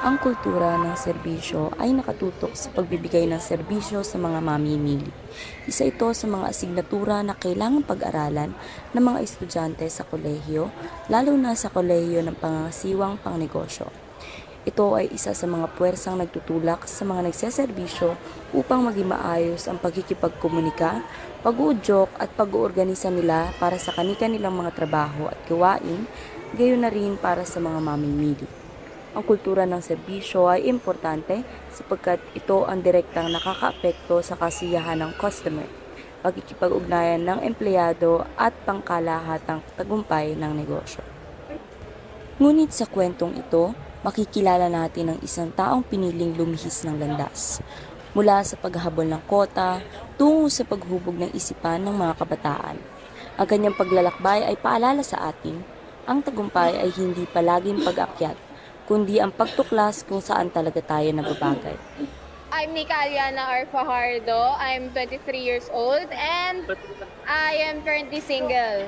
Ang kultura ng serbisyo ay nakatutok sa pagbibigay ng serbisyo sa mga mamimili. Isa ito sa mga asignatura na kailangang pag-aralan ng mga estudyante sa kolehiyo, lalo na sa kolehiyo ng pangangasiwang pangnegosyo. Ito ay isa sa mga puwersang nagtutulak sa mga nagseserbisyo upang maging maayos ang pagkikipagkomunika, pag-uudyok at pag-uorganisa nila para sa kani-kanilang mga trabaho at gawain, gayon na rin para sa mga mamimili. Ang kultura ng serbisyo ay importante sapagkat ito ang direktang nakakaapekto sa kasiyahan ng customer, pagkikipag-ugnayan ng empleyado at pangkalahatang tagumpay ng negosyo. Ngunit sa kwentong ito, makikilala natin ang isang taong piniling lumihis ng landas. Mula sa paghahabol ng kota, tungo sa paghubog ng isipan ng mga kabataan. Ang kanyang paglalakbay ay paalala sa atin, ang tagumpay ay hindi palaging pag-akyat, kundi ang pagtuklas kung saan talaga tayo nababagay. I'm Nika Aliana R. Fajardo. I'm 23 years old and I am currently single.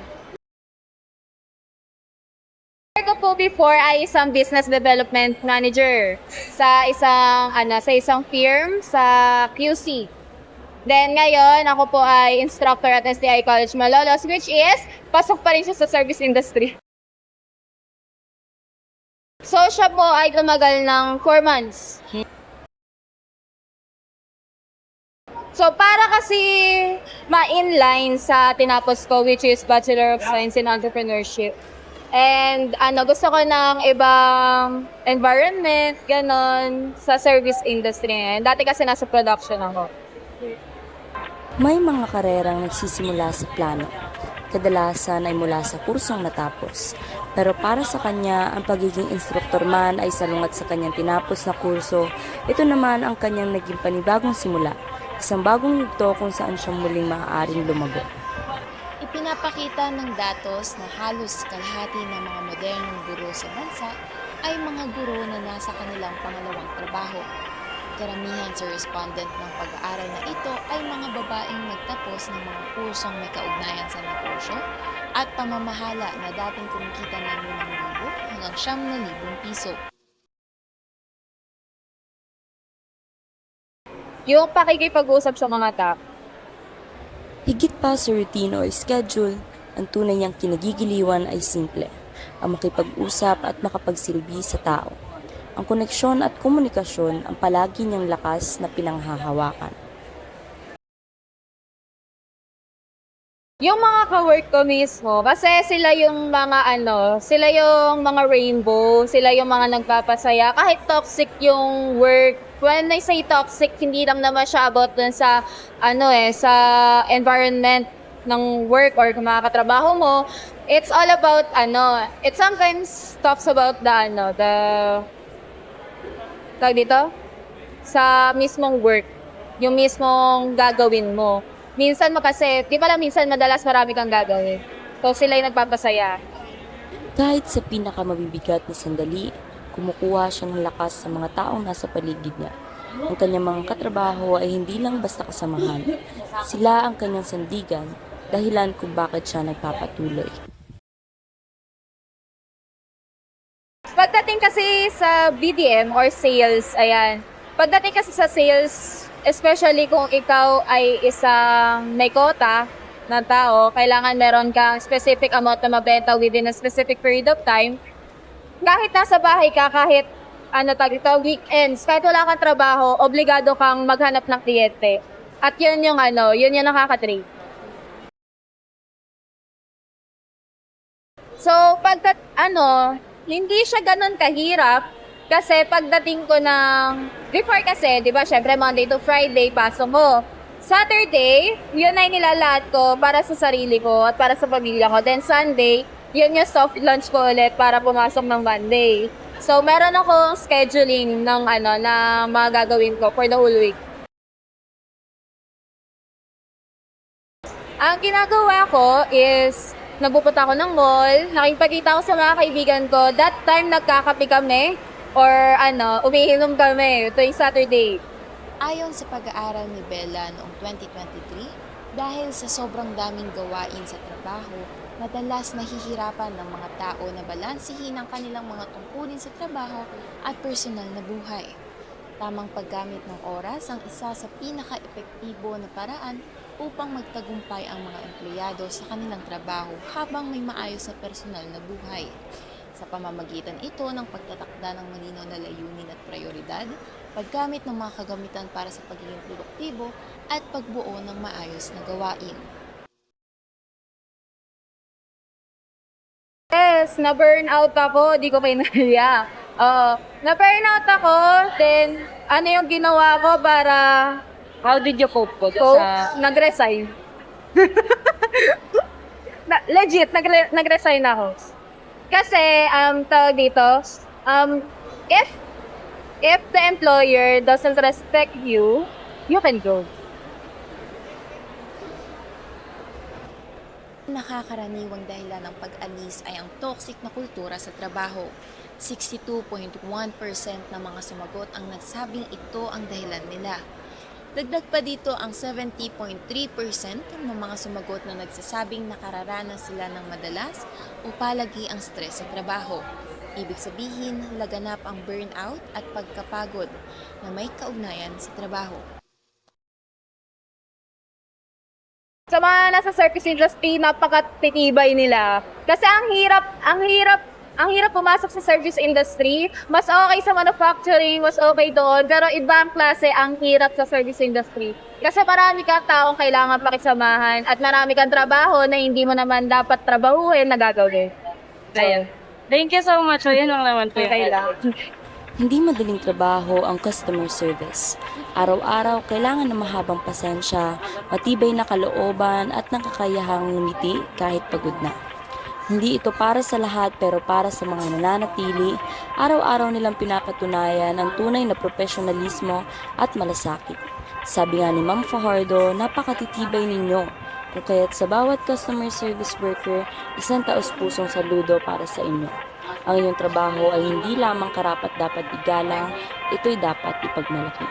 Ko po before ay isang business development manager sa isang firm sa QC. Then ngayon, ako po ay instructor at STI College Malolos, which is pasok pa rin siya sa service industry. So siya po ay tumagal ng 4 months. So para kasi ma-inline sa tinapos ko, which is Bachelor of Science in Entrepreneurship. And gusto ko ng ibang environment, ganon, sa service industry ngayon. Dati kasi nasa production ako. May mga karerang nagsisimula sa plano. Kadalasan ay mula sa kursong natapos. Pero para sa kanya, ang pagiging instruktor man ay salungat sa kanyang tinapos na kurso. Ito naman ang kanyang naging panibagong simula. Isang bagong yugto kung saan siya muling maaaring lumago. Ipinapakita ng datos na halos kalahati ng mga modernong guro sa bansa ay mga guro na nasa kanilang pangalawang trabaho. Karamihan sa respondent ng pag-aaral na ito ay mga babaeng nagtapos ng mga kursong may kaugnayan sa negosyo at pamamahala na dating kumikita ng 5,000 hanggang 9,000 piso. Yung pakikipag-usap sa mga tao. Higit pa sa routine o schedule, ang tunay niyang kinagigiliwan ay simple, ang makipag-usap at makapagsilbi sa tao. Ang koneksyon at komunikasyon ang palagi niyang lakas na pinanghahawakan. Yung mga ka-work ko mismo, kasi sila yung mga rainbow, sila yung mga nagpapasaya. Kahit toxic yung work, when I say toxic, hindi lang naman siya about dun sa, sa environment ng work or kung makakatrabaho mo. It's all about, it sometimes talks about tawag dito, sa mismong work, yung mismong gagawin mo. Minsan minsan madalas marami kang gagawin. So sila yung nagpapasaya. Kahit sa pinakamabibigat na sandali, kumukuha siya ng lakas sa mga taong nasa paligid niya. Ang kanyang mga katrabaho ay hindi lang basta kasamahan. Sila ang kanyang sandigan, dahilan kung bakit siya nagpapatuloy. Pagdating kasi sa BDM or sales, pagdating kasi sa sales, especially kung ikaw ay isang may quota na tao, kailangan meron kang specific amount na mabenta within a specific period of time. Kahit nasa bahay ka, kahit weekends, kahit wala kang trabaho, obligado kang maghanap ng kliyente. At yun yung nakaka-trade. So, hindi siya ganun kahirap kasi pagdating ko before kasi, di ba, syempre Monday to Friday, pasok mo. Saturday, yun ay nilalaan ko para sa sarili ko at para sa pamilya ko. Then Sunday, yun yung soft lunch ko ulit para pumasok ng Monday. So, meron akong scheduling ng mga gagawin ko for the whole week. Ang ginagawa ko is nagpupunta ako ng mall, nakipagkita ako sa mga kaibigan ko. That time, nagkakape kami or umiinom kami tuwing Saturday. Ayon sa pag-aaral ni Bella noong 2023, dahil sa sobrang daming gawain sa trabaho, Madalas nahihirapan ng mga tao na balansihin ang kanilang mga tungkulin sa trabaho at personal na buhay. Tamang paggamit ng oras ang isa sa pinaka-epektibo na paraan upang magtagumpay ang mga empleyado sa kanilang trabaho habang may maayos na personal na buhay. Sa pamamagitan ito ng pagtatakda ng malinaw na layunin at prioridad, paggamit ng mga kagamitan para sa pagiging produktibo at pagbuo ng maayos na gawain. Yes, na-burnout ako, di ko kinaya. Na-burnout ako, then ano yung ginawa ko para How did you cope po cope? Nag-resign. Legit, nag-resign ako. Kasi, tawag dito, if the employer doesn't respect you, you can go. Nakakaraniwang dahilan ng pag-alis ay ang toxic na kultura sa trabaho. 62.1% ng mga sumagot ang nagsabing ito ang dahilan nila. Dagdag pa dito ang 70.3% ng mga sumagot na nagsasabing nakararanas sila ng madalas o palagi ang stress sa trabaho. Ibig sabihin, laganap ang burnout at pagkapagod na may kaugnayan sa trabaho. Sa mga nasa service industry, napakatitibay nila. Kasi ang hirap pumasok sa service industry. Mas okay sa manufacturing, mas okay doon. Pero ibang klase ang hirap sa service industry. Kasi marami kang taong kailangan pakisamahan at marami kang trabaho na hindi mo naman dapat trabahuhin na gagawin. Ayun. Thank you so much. So, yun lang naman po. Okay lang. Hindi madaling trabaho ang customer service. Araw-araw, kailangan ng mahabang pasensya, matibay na kalooban at nakakayahang ngumiti kahit pagod na. Hindi ito para sa lahat pero para sa mga nananatili, araw-araw nilang pinapatunayan ang tunay na profesionalismo at malasakit. Sabi nga ni Ma'am Fajardo, napakatitibay ninyo. Kung kaya't sa bawat customer service worker, isang taos-pusong saludo para sa inyo. Ang inyong trabaho ay hindi lamang karapat dapat igalang, ito'y dapat ipagmalaki.